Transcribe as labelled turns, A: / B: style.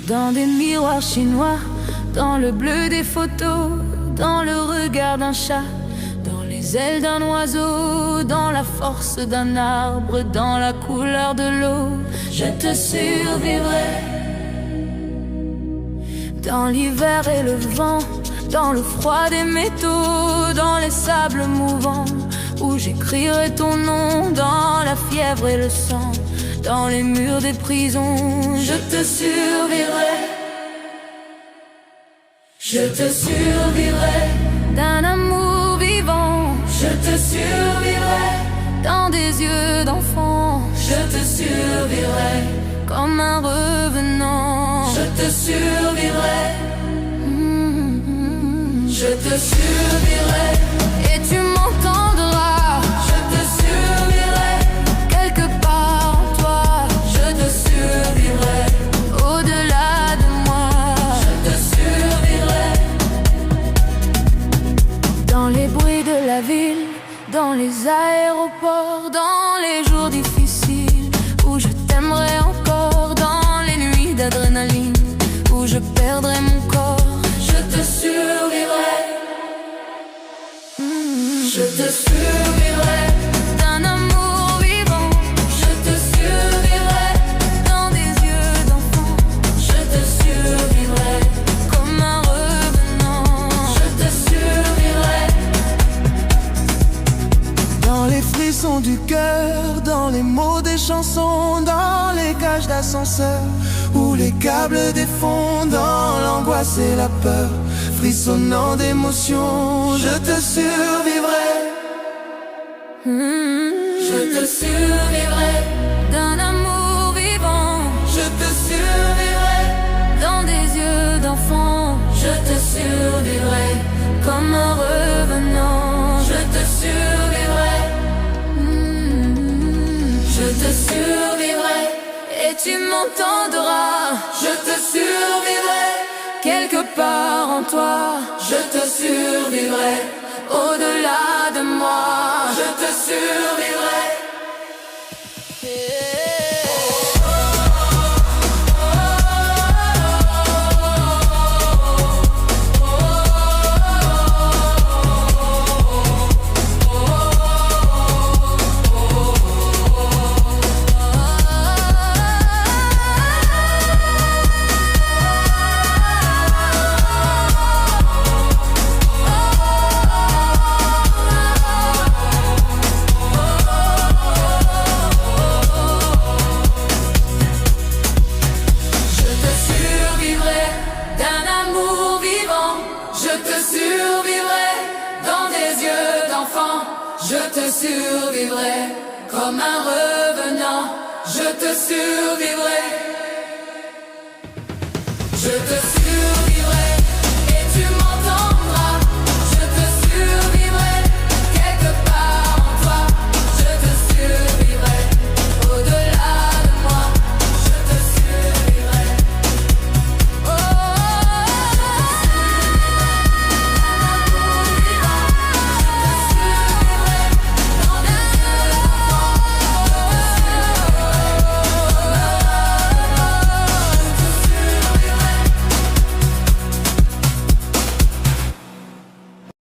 A: Dans des miroirs chinois, dans le bleu des photos, dans le regard d'un chat, dans les ailes d'un oiseau, dans la force d'un arbre, dans la couleur de l'eau, je te survivrai. Dans l'hiver et le vent, dans le froid des métaux, dans les sables mouvants, où j'écrirai ton nom, dans la fièvre et le sang, dans les murs des prisons, je te survivrai. Je te survivrai. D'un amour vivant, je te survivrai. Dans des yeux d'enfant, je te survivrai. Comme un revenant, je te survivrai. Je te survivrai. Et tu m'entendras. Je te survivrai. Quelque part en toi, je te survivrai. Au-delà de moi, je te survivrai. Dans les bruits de la ville, dans les aéroports, dans les jours difficiles, où je t'aimerai encore, dans les nuits d'adrénaline, où je perdrai mon corps, je te survivrai. Je te survivrai. D'un amour vivant, je te survivrai. Dans des yeux d'enfant, je te survivrai. Comme un revenant, je te survivrai.
B: Dans les frissons du cœur, dans les mots des chansons, dans les cages d'ascenseur, où les câbles défendent, dans l'angoisse et la peur, frissonnant d'émotion, je te survivrai.
A: Je te survivrai. D'un amour vivant, je te survivrai. Dans des yeux d'enfant, je te survivrai. Comme un revenant, je te survivrai. Je te survivrai. Et tu m'entendras. Je te survivrai. Quelque part en toi, je te survivrai. Au-delà de moi, je te survivrai. Je te survivrai. Comme un revenant, je te survivrai. Je te survivrai.